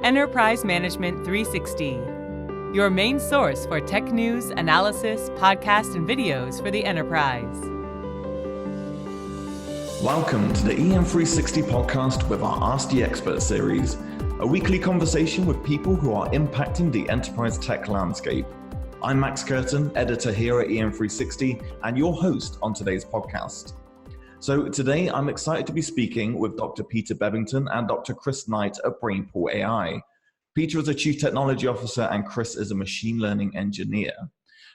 Enterprise Management 360, your main source for tech news, analysis, podcasts, and videos for the enterprise. Welcome to the EM360 podcast with our Ask the Expert series, a weekly conversation with people who are impacting the enterprise tech landscape. I'm Max Curtin, editor here at EM360, and your host on today's podcast. So today I'm excited to be speaking with Dr. Peter Bebbington and Dr. Chris Knight at Brainpool AI. Peter is a Chief Technology Officer and Chris is a Machine Learning Engineer.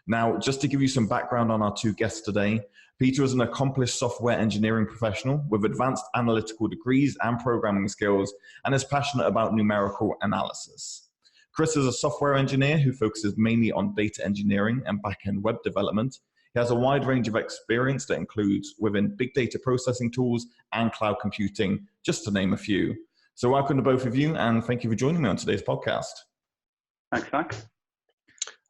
Now, just to give you some background on our two guests today, Peter is an accomplished software engineering professional with advanced analytical degrees and programming skills and is passionate about numerical analysis. Chris is a software engineer who focuses mainly on data engineering and back-end web development. He has a wide range of experience that includes within big data processing tools and cloud computing, just to name a few. So welcome to both of you, and thank you for joining me on today's podcast. Thanks, Max.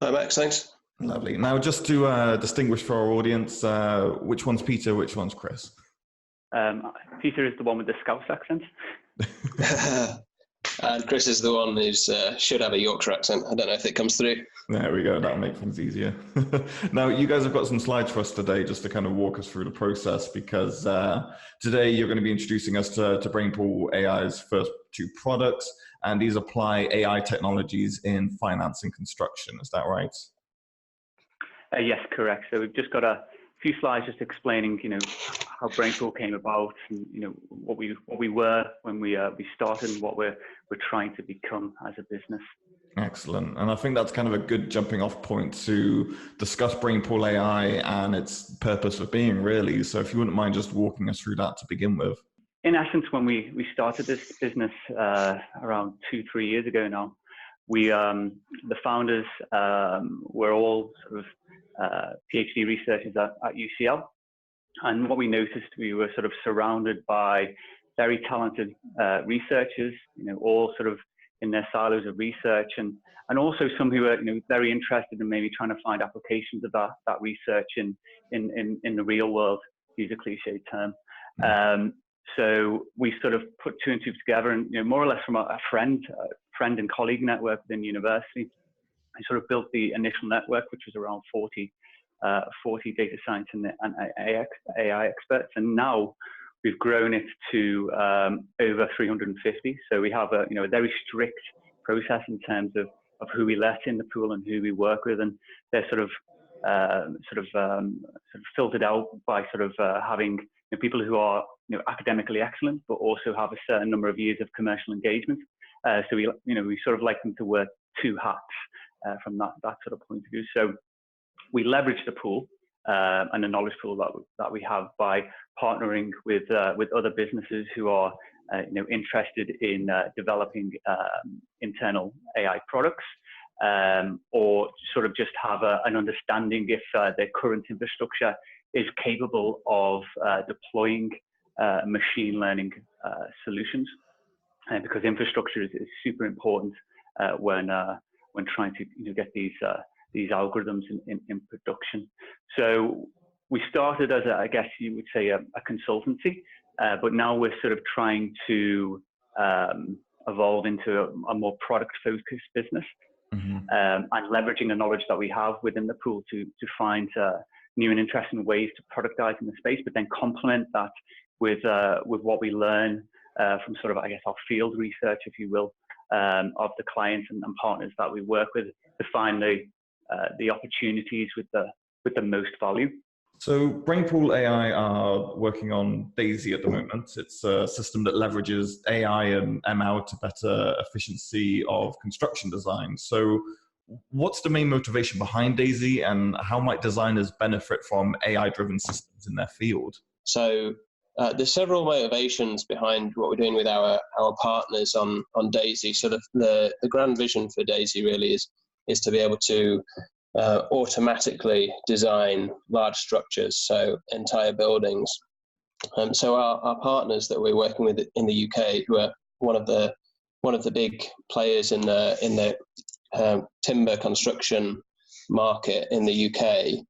Hi, Max. Thanks. Lovely. Now, just to distinguish for our audience, which one's Peter, which one's Chris? Peter is the one with the Scouse accent. And Chris is the one who should have a Yorkshire accent. I don't know if it comes through. There we go. That'll make things easier. Now, you guys have got some slides for us today just to kind of walk us through the process, because today you're going to be introducing us to Brainpool AI's first two products, and these apply AI technologies in finance and construction. Is that right? Yes, correct. So we've just got a few slides just explaining, how Brainpool came about, and what we were when we started, and what we're trying to become as a business. Excellent. And I think that's kind of a good jumping off point to discuss Brainpool AI and its purpose of being, really. So if you wouldn't mind just walking us through that to begin with. In essence, when we started this business around 2-3 years ago now, the founders were all sort of PhD researchers at UCL. And what we noticed, we were sort of surrounded by very talented researchers, all sort of in their silos of research, and also some who were very interested in maybe trying to find applications of that research in the real world, to use a cliche term. So we sort of put two and two together, and more or less from a friend and colleague network within university, I sort of built the initial network, which was around 40 data science and AI experts, and now we've grown it to over 350. So we have a very strict process in terms of who we let in the pool and who we work with, and they're sort of filtered out by having people who are academically excellent, but also have a certain number of years of commercial engagement. So we sort of like them to wear two hats from that sort of point of view. So we leverage the pool and the knowledge pool that we have by partnering with other businesses who are interested in developing internal AI products, or sort of just have an understanding if their current infrastructure is capable of deploying machine learning solutions, because infrastructure is super important when trying to get these algorithms in production. So we started as I guess you would say, a consultancy, but now we're sort of trying to evolve into a more product-focused business, and leveraging the knowledge that we have within the pool to find new and interesting ways to productize in the space, but then complement that with what we learn from sort of, I guess, our field research, if you will, of the clients and partners that we work with, to find the opportunities with the most value. So Brainpool AI are working on Daisy at the moment. It's a system that leverages AI and ML to better efficiency of construction design. So what's the main motivation behind Daisy, and how might designers benefit from AI-driven systems in their field? So there's several motivations behind what we're doing with our partners on Daisy. So the grand vision for Daisy really is to be able to automatically design large structures, so entire buildings. So our partners that we're working with in the UK, who are one of the big players in the timber construction market in the UK.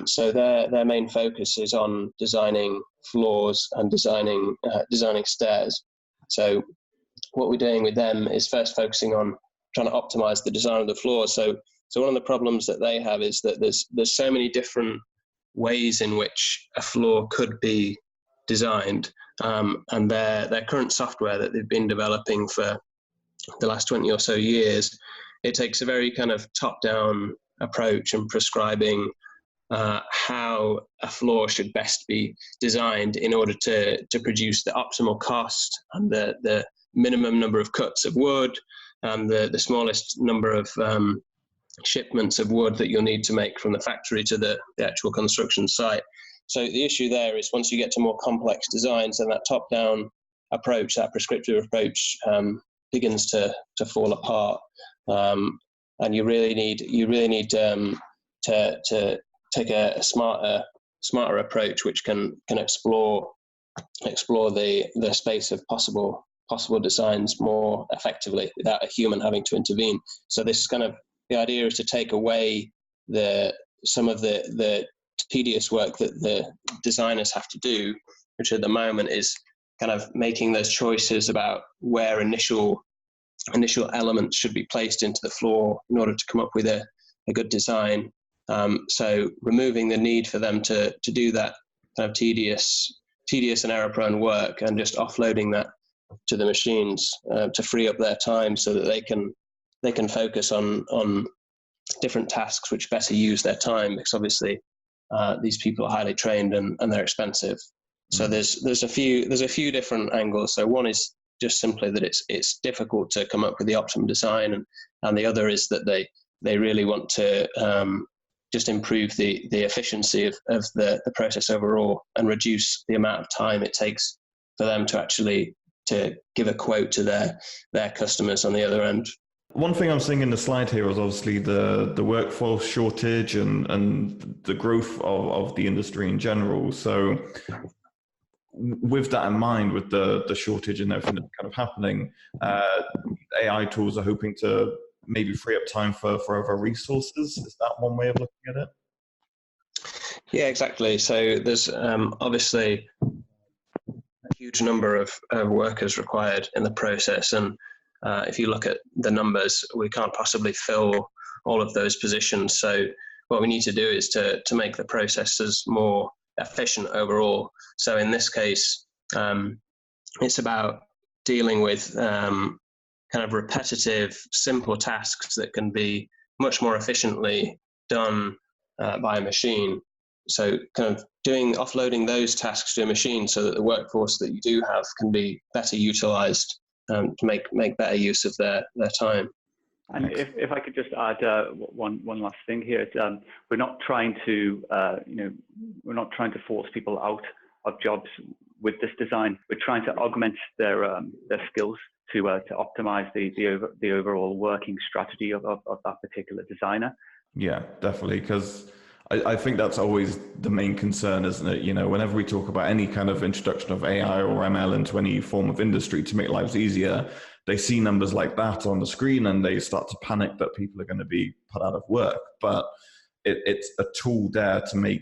So their main focus is on designing floors and designing stairs. So what we're doing with them is first focusing on trying to optimize the design of the floor. So one of the problems that they have is that there's so many different ways in which a floor could be designed, and their current software that they've been developing for the last 20 or so years, it takes a very kind of top-down approach in prescribing how a floor should best be designed in order to produce the optimal cost and the minimum number of cuts of wood and the smallest number of shipments of wood that you'll need to make from the factory to the actual construction site. So the issue there is once you get to more complex designs, then that top-down approach, that prescriptive approach, begins to fall apart, and you really need to take a smarter approach, which can explore the space of possible designs more effectively without a human having to intervene. So this is kind of the idea is to take away some of the tedious work that the designers have to do, which at the moment is kind of making those choices about where initial elements should be placed into the floor in order to come up with a good design. So removing the need for them to do that kind of tedious and error-prone work and just offloading that to the machines to free up their time so that they can focus on different tasks which better use their time, because obviously these people are highly trained and they're expensive. So there's a few different angles. So one is just simply that it's difficult to come up with the optimum design, and the other is that they really want to just improve the efficiency of the process overall and reduce the amount of time it takes for them to actually to give a quote to their customers on the other end. One thing I'm seeing in the slide here is obviously the workforce shortage and the growth of the industry in general. So with that in mind, with the shortage and everything that's kind of happening, AI tools are hoping to maybe free up time for other resources. Is that one way of looking at it? Yeah, exactly. So there's obviously a huge number of workers required in the process, and if you look at the numbers, we can't possibly fill all of those positions. So what we need to do is to make the processes more efficient overall. So in this case, it's about dealing with kind of repetitive, simple tasks that can be much more efficiently done by a machine. So kind of offloading those tasks to a machine so that the workforce that you do have can be better utilized to make better use of their time. And if I could just add one last thing here, we're not trying to we're not trying to force people out of jobs with this design. We're trying to augment their skills to optimize the overall working strategy of that particular designer. Yeah, definitely, because I think that's always the main concern, isn't it? You know, whenever we talk about any kind of introduction of AI or ML into any form of industry to make lives easier, they see numbers like that on the screen and they start to panic that people are going to be put out of work. But it's a tool there to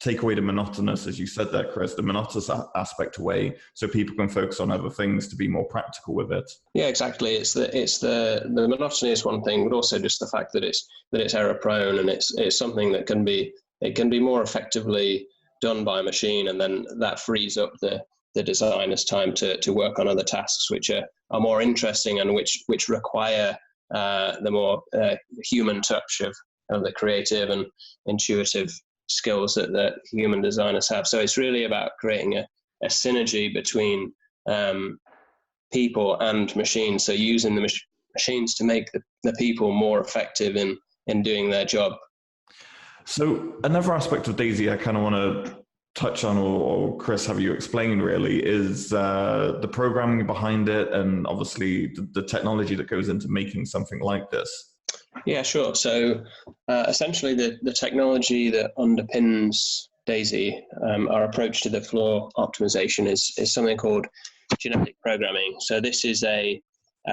take away the monotonous, as you said there, Chris, the monotonous aspect away, so people can focus on other things to be more practical with it. Yeah, exactly. It's the monotony is one thing, but also just the fact that it's error prone, and it's something that can be more effectively done by a machine, and then that frees up the designer's time to work on other tasks which are more interesting and which require the more human touch of the creative and intuitive skills that human designers have. So it's really about creating a synergy between people and machines. So using the machines to make the people more effective in doing their job. So another aspect of DAISY I kind of want to touch on, or Chris, have you explained really, is the programming behind it and obviously the technology that goes into making something like this. Yeah, sure. So essentially the technology that underpins DAISY, our approach to the floor optimization is something called genetic programming. So this is a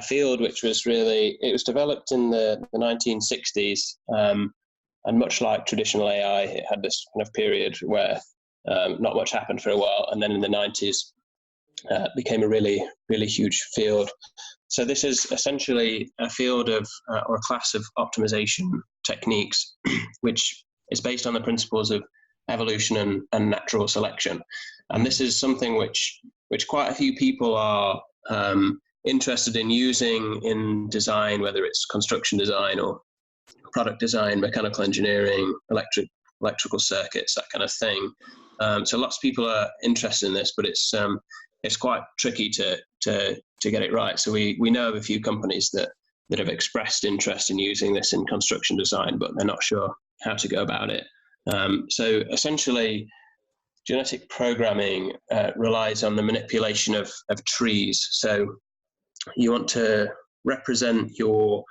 field which was developed in the 1960s, and much like traditional AI, it had this kind of period where not much happened for a while, and then in the 90s became a really, really huge field. So this is essentially a field of, or a class of optimization techniques, which is based on the principles of evolution and natural selection. And this is something which quite a few people are interested in using in design, whether it's construction design or product design, mechanical engineering, electrical circuits, that kind of thing. So lots of people are interested in this, but it's quite tricky to get it right. So we know of a few companies that have expressed interest in using this in construction design, but they're not sure how to go about it. So essentially, genetic programming relies on the manipulation of trees. So you want to represent your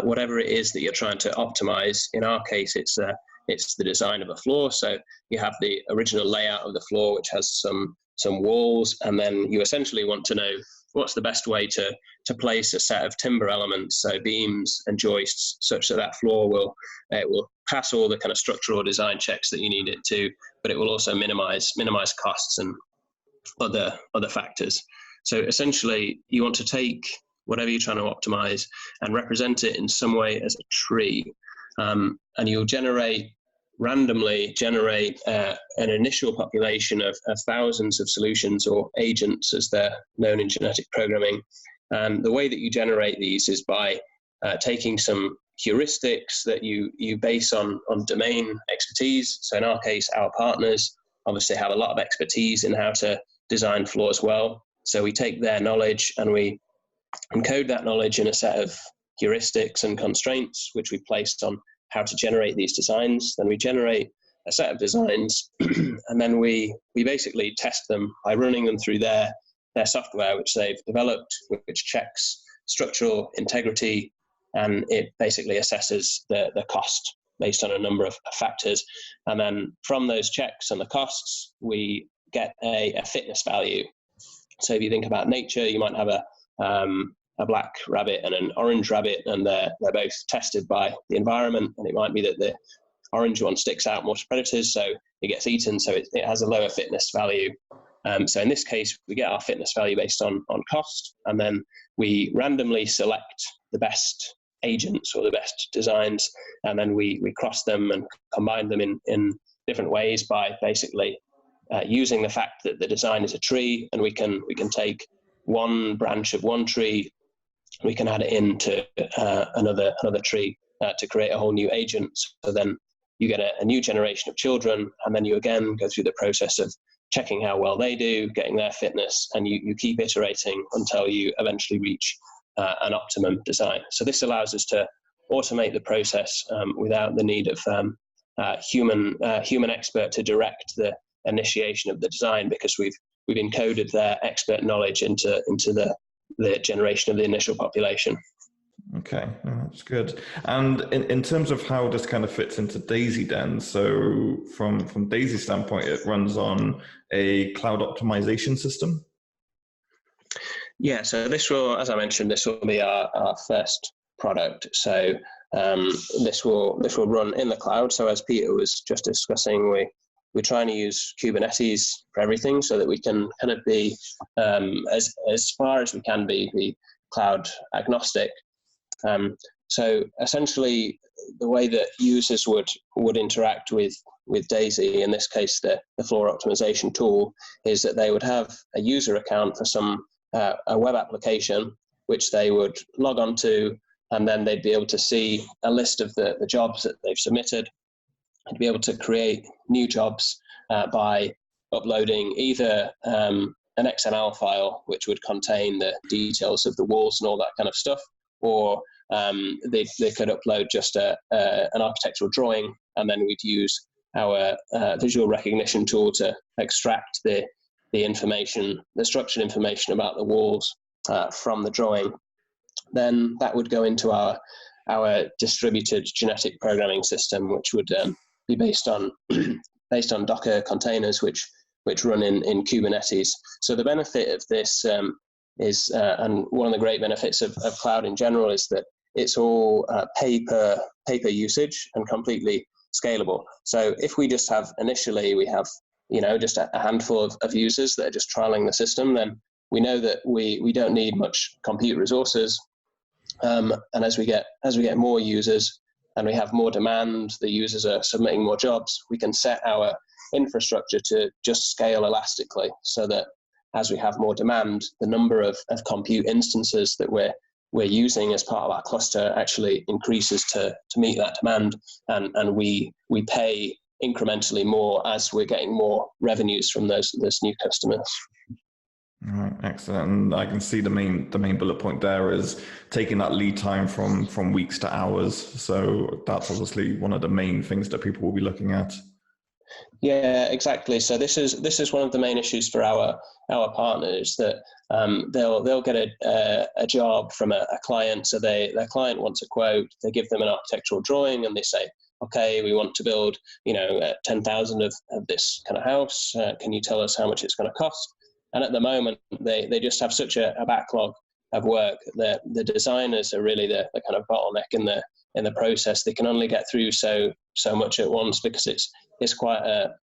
whatever it is that you're trying to optimize. In our case, it's the design of a floor. So you have the original layout of the floor, which has some walls, and then you essentially want to know what's the best way to place a set of timber elements, so beams and joists, such that floor will pass all the kind of structural design checks that you need it to, but it will also minimize costs and other factors. So essentially, you want to take whatever you're trying to optimize and represent it in some way as a tree, and you'll randomly generate an initial population of thousands of solutions, or agents as they're known in genetic programming. And the way that you generate these is by taking some heuristics that you base on domain expertise. So in our case, our partners obviously have a lot of expertise in how to design floors well. So we take their knowledge and we encode that knowledge in a set of heuristics and constraints, which we placed on how to generate these designs. Then we generate a set of designs, and then we basically test them by running them through their software, which they've developed, which checks structural integrity, and it basically assesses the cost based on a number of factors. And then from those checks and the costs, we get a fitness value. So if you think about nature, you might have a black rabbit and an orange rabbit, and they're both tested by the environment, and it might be that the orange one sticks out more to predators, so it gets eaten, so it has a lower fitness value. So in this case, we get our fitness value based on cost, and then we randomly select the best agents or the best designs, and then we cross them and combine them in different ways by basically using the fact that the design is a tree, and we can take one branch of one tree, we can add it into another tree to create a whole new agent. So then you get a new generation of children, and then you again go through the process of checking how well they do, getting their fitness, and you keep iterating until you eventually reach an optimum design. So this allows us to automate the process without the need of human expert to direct the initiation of the design, because we've encoded their expert knowledge into the generation of the initial population. Okay, that's good. And in terms of how this kind of fits into Daisy then, so from Daisy's standpoint, it runs on a cloud optimization system? Yeah, so this will, as I mentioned, this will be our first product. So this will run in the cloud. So as Peter was just discussing, we're trying to use Kubernetes for everything, so that we can kind of be as far as we can be cloud agnostic. So essentially, the way that users would interact with Daisy, in this case the floor optimization tool, is that they would have a user account for a web application, which they would log on to, and then they'd be able to see a list of the jobs that they've submitted, and be able to create new jobs by uploading either an XML file, which would contain the details of the walls and all that kind of stuff, or they could upload just an architectural drawing, and then we'd use our visual recognition tool to extract the information, the structured information about the walls from the drawing. Then that would go into our distributed genetic programming system, which would be based on Docker containers, which run in Kubernetes. So the benefit of this is, and one of the great benefits of cloud in general, is that it's all pay per usage and completely scalable. So if we just have initially, we have just a handful of users that are just trialing the system, then we know that we don't need much compute resources, and as we get more users and we have more demand, the users are submitting more jobs, we can set our infrastructure to just scale elastically, so that as we have more demand, the number of compute instances that we're using as part of our cluster actually increases to meet that demand, and we pay incrementally more as we're getting more revenues from those new customers. All right, excellent. And I can see the main bullet point there is taking that lead time from weeks to hours. So that's obviously one of the main things that people will be looking at. Yeah, exactly. So this is one of the main issues for our partners, that they'll get a job from a client. So their client wants a quote. They give them an architectural drawing, and they say, okay, we want to build 10,000 of this kind of house. Can you tell us how much it's going to cost? And at the moment, they just have such a backlog of work that the designers are really the kind of bottleneck in the process. They can only get through so much at once, because it's quite a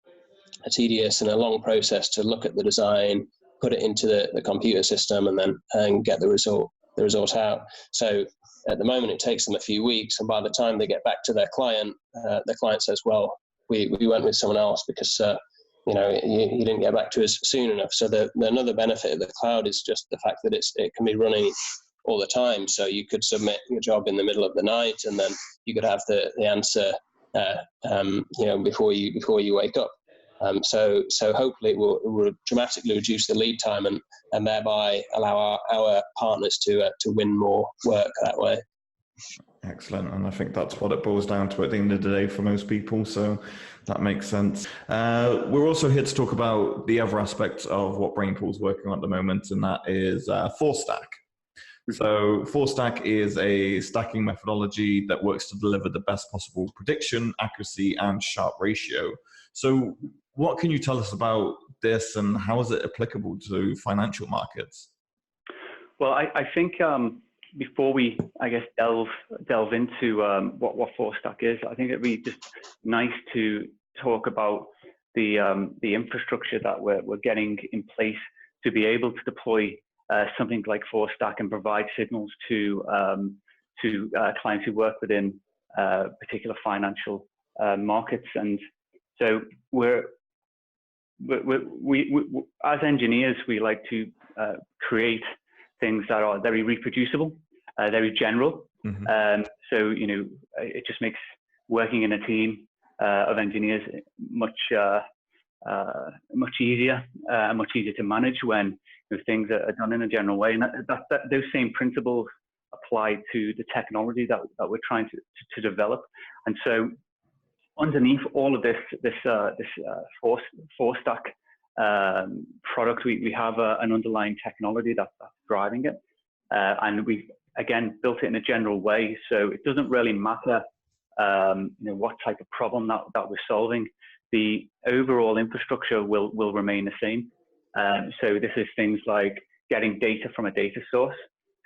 tedious and a long process to look at the design, put it into the computer system, and get the result out. So at the moment, it takes them a few weeks, and by the time they get back to their client says, well, we went with someone else because you didn't get back to us soon enough. So another benefit of the cloud is just the fact that it can be running all the time. So you could submit your job in the middle of the night, and then you could have the answer before you wake up. So hopefully it will dramatically reduce the lead time, and thereby allow our partners to win more work that way. Excellent. And I think that's what it boils down to at the end of the day for most people. So that makes sense. We're also here to talk about the other aspect of what Brainpool is working on at the moment, and that is Forstack. So Forstack is a stacking methodology that works to deliver the best possible prediction, accuracy, and sharpe ratio. So what can you tell us about this, and how is it applicable to financial markets? Well, I think before we, I guess, delve into what Forstack is, I think it'd be just nice to talk about the infrastructure that we're getting in place to be able to deploy something like Forstack and provide signals to clients who work within particular financial markets. And so we as engineers, we like to create things that are very reproducible, very general. Mm-hmm. So it just makes working in a team of engineers much easier to manage when things are done in a general way. And those same principles apply to the technology that we're trying to develop. And so underneath all of this Forstack product, we have an underlying technology that's driving it, and we've again built it in a general way. So it doesn't really matter, what type of problem that we're solving. The overall infrastructure will remain the same. So this is things like getting data from a data source.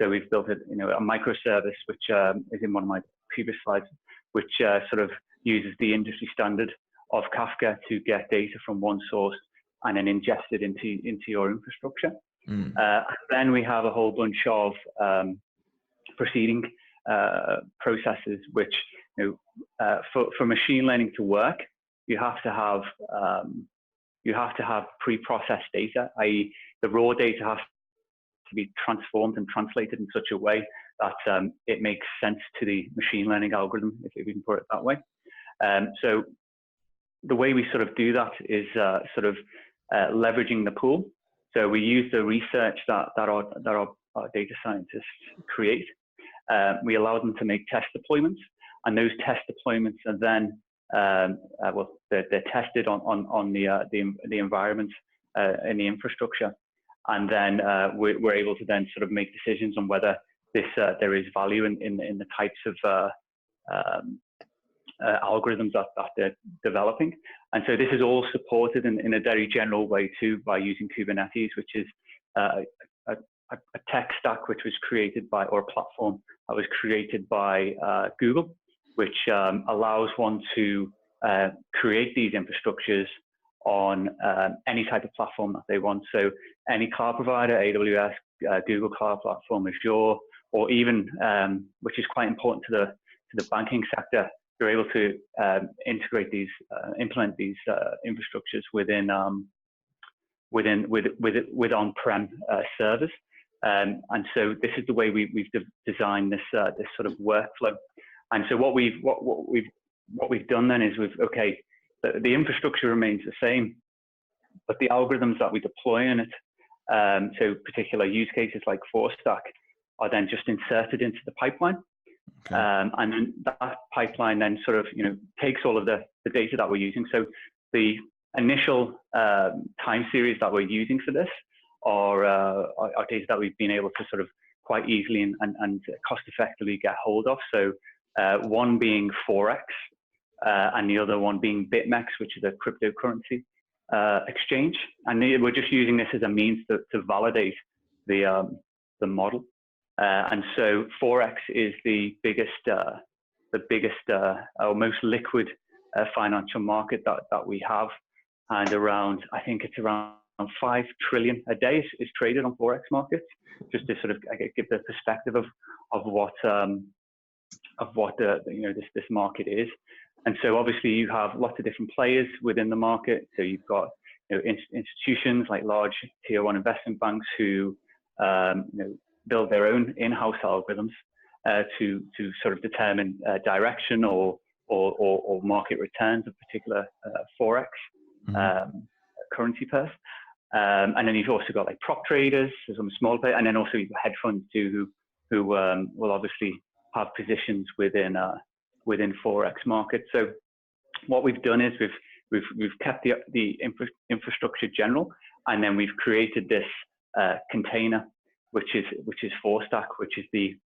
So we've built a microservice, which is in one of my previous slides, which sort of uses the industry standard of Kafka to get data from one source and then ingest it into your infrastructure. Mm. Then we have a whole bunch of preceding processes, which for machine learning to work, you have to have pre-processed data, i.e., the raw data has to be transformed and translated in such a way that it makes sense to the machine learning algorithm, if we can put it that way. So the way we sort of do that is leveraging the pool. So we use the research that our data scientists create. We allow them to make test deployments, and those test deployments are then they're tested on the environment in the infrastructure, and then we're able to then sort of make decisions on whether there is value in the types of algorithms that they're developing. And so this is all supported in a very general way too by using Kubernetes, which is a tech stack which was created by, or a platform that was created by Google, which allows one to create these infrastructures on any type of platform that they want. So any cloud provider, AWS, Google Cloud Platform, Azure, or even, which is quite important to the banking sector, you're able to integrate these, implement these infrastructures within on-prem servers. And so this is the way we've designed this this sort of workflow. And so what we've done then is the infrastructure remains the same, but the algorithms that we deploy in it, so particular use cases like Forstack, are then just inserted into the pipeline. Okay. And then that pipeline then sort of takes all of the data that we're using. So the initial time series that we're using for this are data that we've been able to sort of quite easily and cost effectively get hold of. So one being Forex, and the other one being BitMEX, which is a cryptocurrency exchange. And we're just using this as a means to validate the model. And so Forex is the biggest or most liquid financial market that we have, and I think it's around 5 trillion a day is traded on Forex markets. Just to sort of give the perspective of what this market is. And so obviously you have lots of different players within the market. So you've got institutions like large tier 1 investment banks who build their own in-house algorithms to sort of determine direction or market returns of particular Forex currency pairs. And then you've also got like prop traders, so some small players, and then also you've got hedge funds too who will obviously have positions within Forex markets. So what we've done is we've kept the infrastructure general, and then we've created this container, which is Forstack, which is the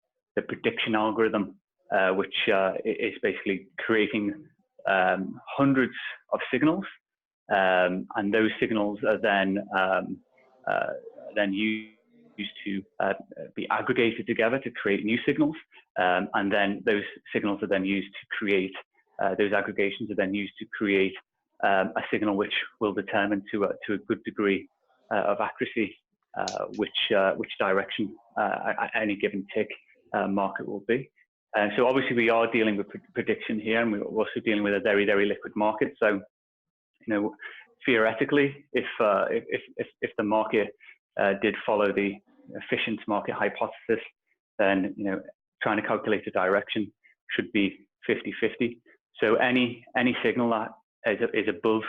prediction algorithm, which is basically creating hundreds of signals, and those signals are then used to be aggregated together to create new signals, and then those signals are then used to create those aggregations are then used to create a signal which will determine to a good degree of accuracy which direction at any given tick market will be. And so obviously we are dealing with prediction here, and we're also dealing with a very, very liquid market. So theoretically, if the market did follow the efficient market hypothesis, then trying to calculate the direction should be 50-50. So any signal that is above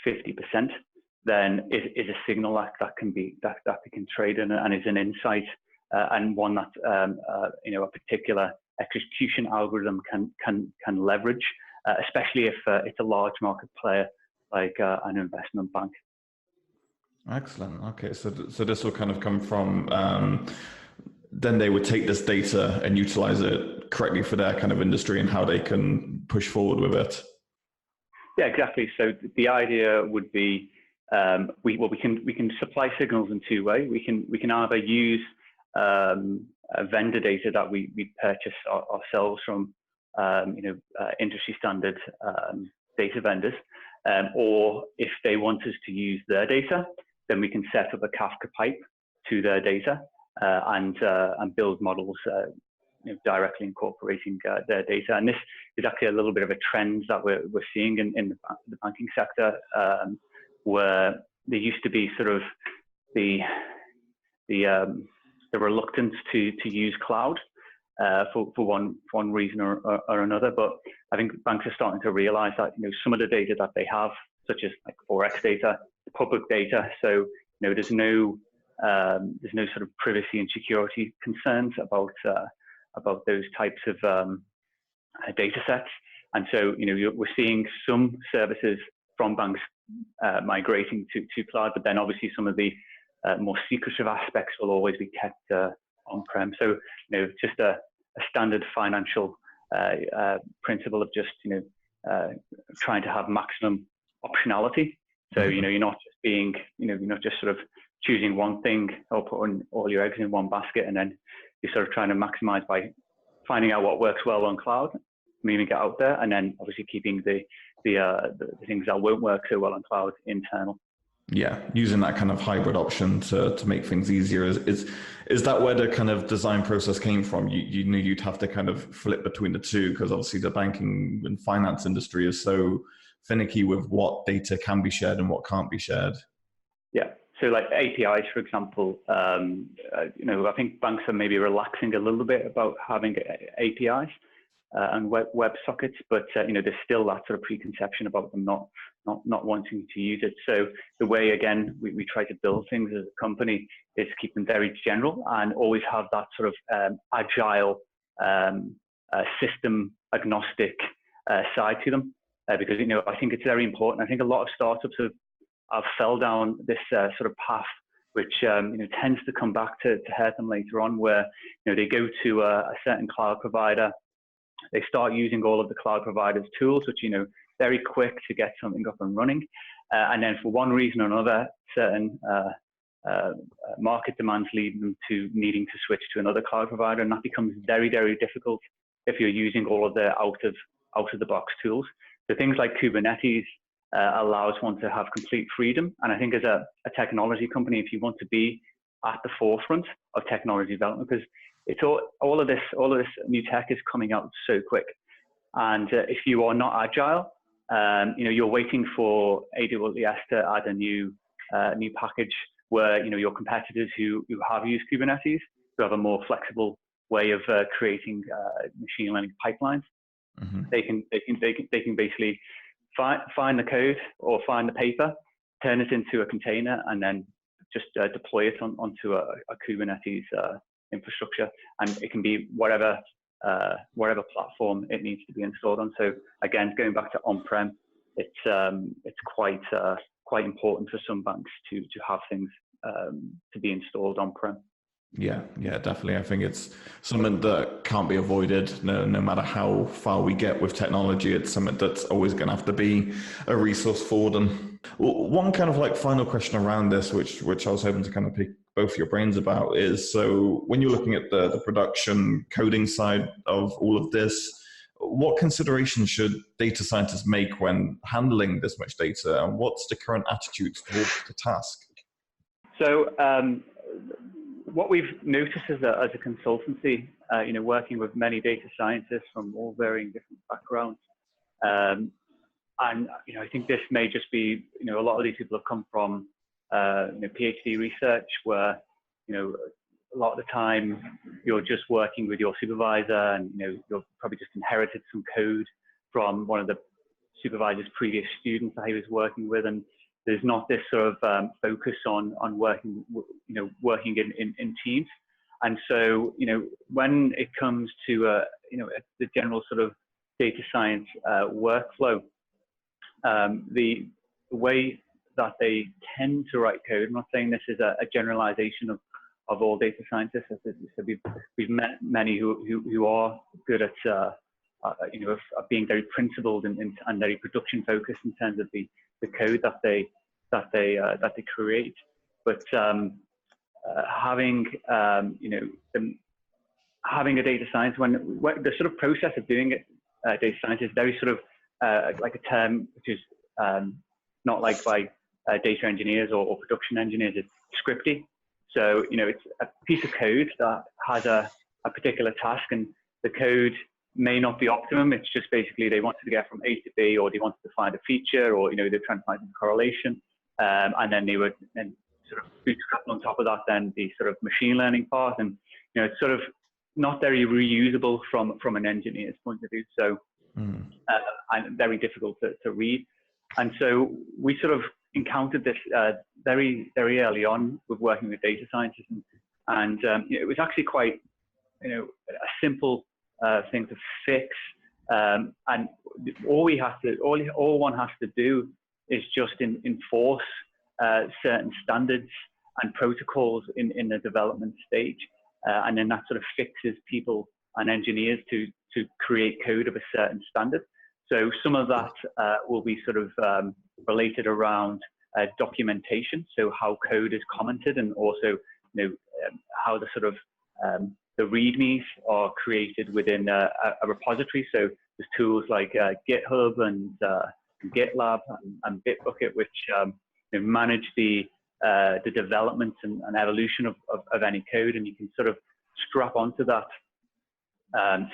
50%, then is a signal that can be that we can trade in, and is an insight, and one that a particular execution algorithm can leverage, especially if it's a large market player like an investment bank. Excellent. Okay, so this will kind of come from then they would take this data and utilize it correctly for their kind of industry and how they can push forward with it. Yeah, exactly. So the idea would be we can supply signals in two ways. We can either use vendor data that we purchase ourselves from industry standard data vendors, or if they want us to use their data, then we can set up a Kafka pipe to their data and build models directly incorporating their data. And this is actually a little bit of a trend that we're seeing in the banking sector, where there used to be sort of the reluctance to use cloud for one reason or another. But I think banks are starting to realize that some of the data that they have, such as like Forex data, public data, so there's no sort of privacy and security concerns about those types of data sets. And so we're seeing some services from banks migrating to cloud, but then obviously some of the more secretive aspects will always be kept on-prem. So just a standard financial principle of just trying to have maximum optionality. So you're not just being you're not just sort of choosing one thing or putting all your eggs in one basket, and then you're sort of trying to maximize by finding out what works well on cloud, moving it out there, and then obviously keeping the the things that won't work so well on cloud internal. Yeah, using that kind of hybrid option to make things easier is that where the kind of design process came from? You knew you'd have to kind of flip between the two, because obviously the banking and finance industry is so finicky with what data can be shared and what can't be shared. Yeah. So like APIs, for example, I think banks are maybe relaxing a little bit about having APIs and web sockets, but there's still that sort of preconception about them not wanting to use it. So the way, again, we try to build things as a company is keep them very general and always have that sort of agile, system agnostic side to them, because I think it's very important. I think a lot of startups have fell down this sort of path, which tends to come back to hurt them later on, where they go to a certain cloud provider. They start using all of the cloud providers' tools, which, very quick to get something up and running. And then for one reason or another, certain market demands lead them to needing to switch to another cloud provider. And that becomes very, very difficult if you're using all of the out of the box tools. So things like Kubernetes allows one to have complete freedom. And I think as a technology company, if you want to be at the forefront of technology development, because it's all of this new tech is coming out so quick, and if you are not agile, you're waiting for AWS to add a new package where your competitors who have used Kubernetes, who have a more flexible way of creating machine learning pipelines, they can basically find the code or find the paper, turn it into a container, and then just deploy it onto a Kubernetes infrastructure, and it can be whatever platform it needs to be installed on. So again, going back to on-prem, it's quite important for some banks to have things to be installed on-prem. Yeah, definitely. I think it's something that can't be avoided. No matter how far we get with technology, it's something that's always going to have to be a resource for them. One kind of like final question around this, which I was hoping to kind of pick both your brains about, is so when you're looking at the production coding side of all of this, what considerations should data scientists make when handling this much data, and what's the current attitude towards the task? So what we've noticed as a consultancy, working with many data scientists from all varying different backgrounds, and I think this may just be, a lot of these people have come from PhD research, where a lot of the time you're just working with your supervisor, and you've probably just inherited some code from one of the supervisor's previous students that he was working with, and there's not this sort of focus on working in teams. And so when it comes to the general sort of data science workflow, the way that they tend to write code, I'm not saying this is a generalization of all data scientists. So we've met many who are good at being very principled and very production focused in terms of the code that they create. But having having a data science, when the sort of process of doing it, data science is very sort of like a term which is not liked by data engineers or production engineers. It's scripty. So it's a piece of code that has a particular task, and the code may not be optimum. It's just basically they wanted to get from A to B, or they wanted to find a feature, or they're trying to find some correlation, and then they would then sort of bootstrap on top of that then the sort of machine learning part, and it's sort of not very reusable from an engineer's point of view. So and very difficult to read. And so we sort of encountered this very, very early on with working with data scientists, and it was actually quite a simple thing to fix, and all one has to do is just enforce certain standards and protocols in the development stage, and then that sort of fixes people and engineers to create code of a certain standard. So some of that will be sort of related around documentation, so how code is commented, and also how the sort of the readmes are created within a repository. So there's tools like GitHub and GitLab and Bitbucket, which manage the development and evolution of any code, and you can sort of strap onto that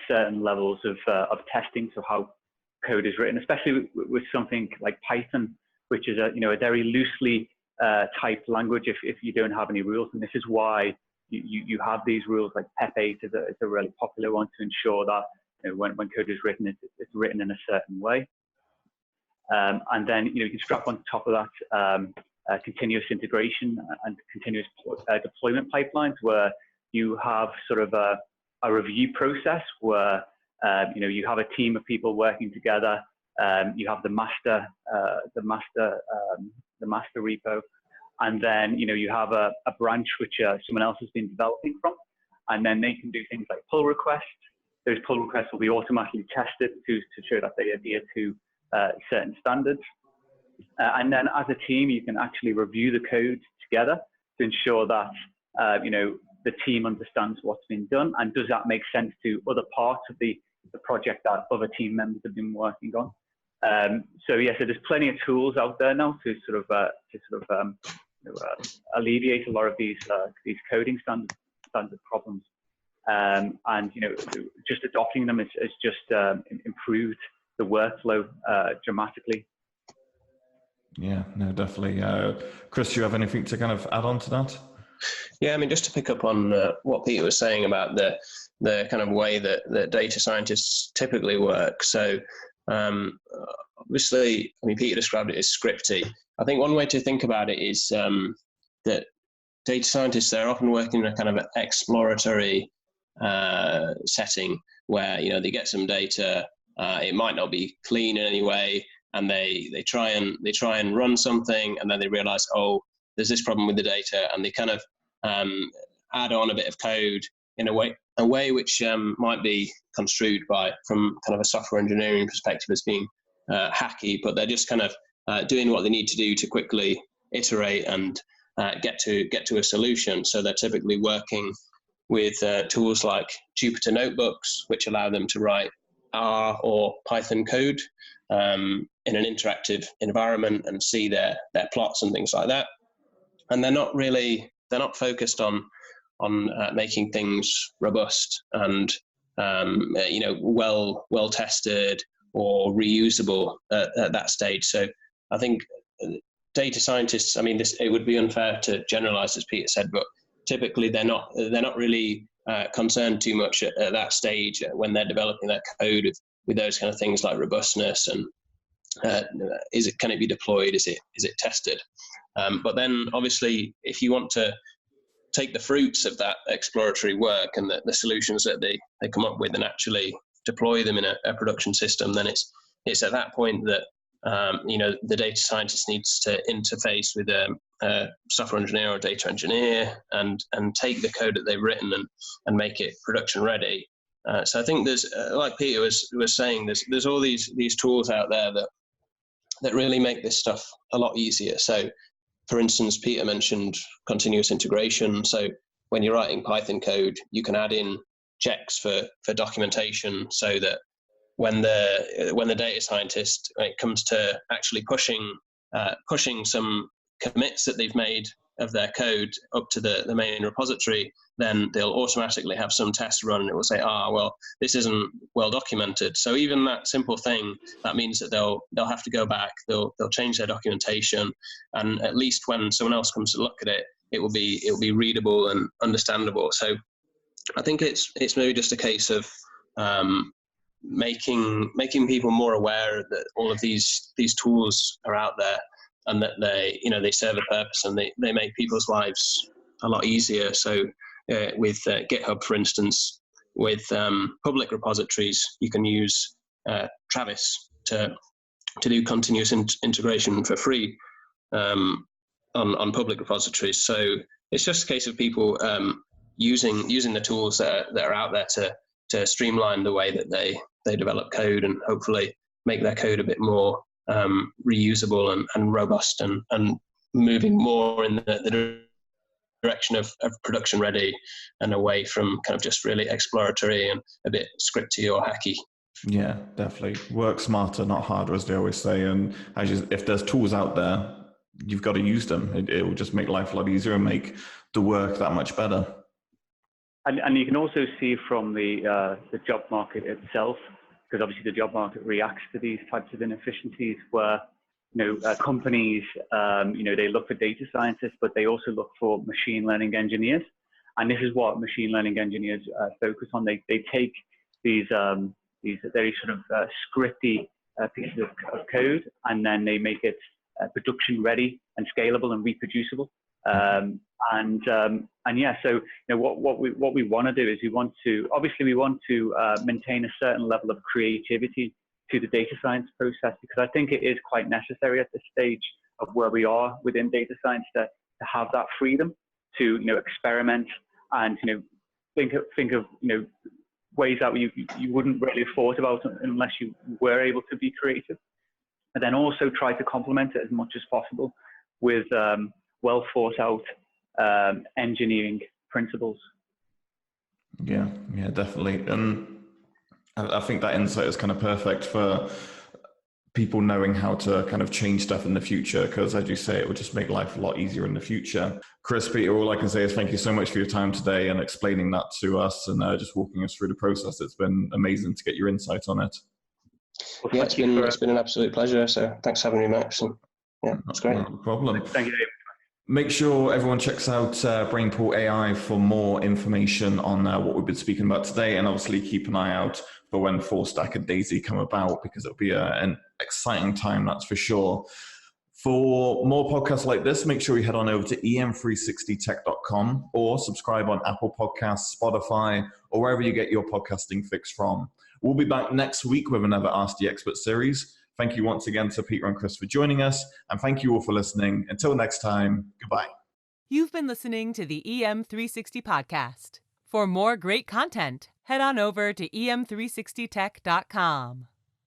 certain levels of testing, so how code is written, especially with something like Python, which is a very loosely typed language if you don't have any rules. And this is why you have these rules, like PEP8 is a really popular one, to ensure that when code is written, it's written in a certain way. And then you can strap on top of that continuous integration and continuous deployment pipelines, where you have sort of a review process where you have a team of people working together. You have the master repo, and then you have a branch which someone else has been developing from, and then they can do things like pull requests. Those pull requests will be automatically tested to show that they adhere to certain standards. And then as a team, you can actually review the code together to ensure that the team understands what's been done, and does that make sense to other parts of the project that other team members have been working on. So there's plenty of tools out there now to sort of alleviate a lot of these coding standard problems. And just adopting them has just improved the workflow dramatically. Yeah, no, definitely. Chris, do you have anything to kind of add on to that? Yeah, I mean, just to pick up on what Peter was saying about the kind of way that data scientists typically work. So obviously, I mean, Peter described it as scripty. I think one way to think about it is that data scientists, they're often working in a kind of exploratory setting where they get some data. It might not be clean in any way, and they try and run something, and then they realize, oh, there's this problem with the data, and they kind of add on a bit of code in a way which might be construed from kind of a software engineering perspective as being hacky, but they're just kind of doing what they need to do to quickly iterate and get to a solution. So they're typically working with tools like Jupyter Notebooks, which allow them to write R or Python code in an interactive environment and see their plots and things like that. And they're not focused on making things robust and well tested or reusable at that stage. So I think data scientists, I mean, it would be unfair to generalize, as Peter said, but typically they're not really concerned too much at that stage when they're developing their code with those kind of things like robustness and can it be deployed? Is it tested? But then obviously, if you want to take the fruits of that exploratory work and the solutions that they come up with and actually deploy them in a production system, then it's at that point that the data scientist needs to interface with a software engineer or data engineer and take the code that they've written and make it production ready. So I think there's, like Peter was saying, there's all these tools out there that really make this stuff a lot easier. So, for instance, Peter mentioned continuous integration. So when you're writing Python code, you can add in checks for documentation, so that when the data scientist, when it comes to actually pushing some commits that they've made of their code up to the main repository, then they'll automatically have some tests run and it will say, well, this isn't well documented. So even that simple thing, that means that they'll have to go back, they'll change their documentation, and at least when someone else comes to look at it, it will be readable and understandable. So I think it's maybe just a case of making people more aware that all of these tools are out there, and that they serve a purpose and they make people's lives a lot easier. So with GitHub, for instance, with public repositories, you can use Travis to do continuous integration for free on public repositories. So it's just a case of people using the tools that are out there to streamline the way that they develop code and hopefully make their code a bit more reusable and robust and moving more in the direction of production ready and away from kind of just really exploratory and a bit scripty or hacky. Yeah, definitely. Work smarter, not harder, as they always say. And if there's tools out there, you've got to use them. It will just make life a lot easier and make the work that much better. And you can also see from the job market itself, because obviously the job market reacts to these types of inefficiencies where, companies, they look for data scientists, but they also look for machine learning engineers. And this is what machine learning engineers focus on. They take these very sort of scripty pieces of code, and then they make it production ready and scalable and reproducible. And yeah, so what we want to do is we want to maintain a certain level of creativity to the data science process, because I think it is quite necessary at this stage of where we are within data science to have that freedom to experiment and think of ways that you wouldn't really have thought about unless you were able to be creative, and then also try to complement it as much as possible with well thought out engineering principles. Yeah, definitely. And I think that insight is kind of perfect for people knowing how to kind of change stuff in the future, because as you say, it will just make life a lot easier in the future. Chris, Peter, all I can say is thank you so much for your time today and explaining that to us and just walking us through the process. It's been amazing to get your insight on it. Well, yeah, it's been an absolute pleasure. So thanks for having me, Max. And yeah, it's great. No problem. Thank you, Dave. Make sure everyone checks out Brainpool AI for more information on what we've been speaking about today, and obviously keep an eye out for when Forstack and Daisy come about, because it'll be an exciting time, that's for sure. For more podcasts like this, make sure you head on over to em360tech.com or subscribe on Apple Podcasts, Spotify, or wherever you get your podcasting fix from. We'll be back next week with another Ask the Expert series. Thank you once again to Peter and Chris for joining us, and thank you all for listening. Until next time, goodbye. You've been listening to the EM360 podcast. For more great content, head on over to em360tech.com.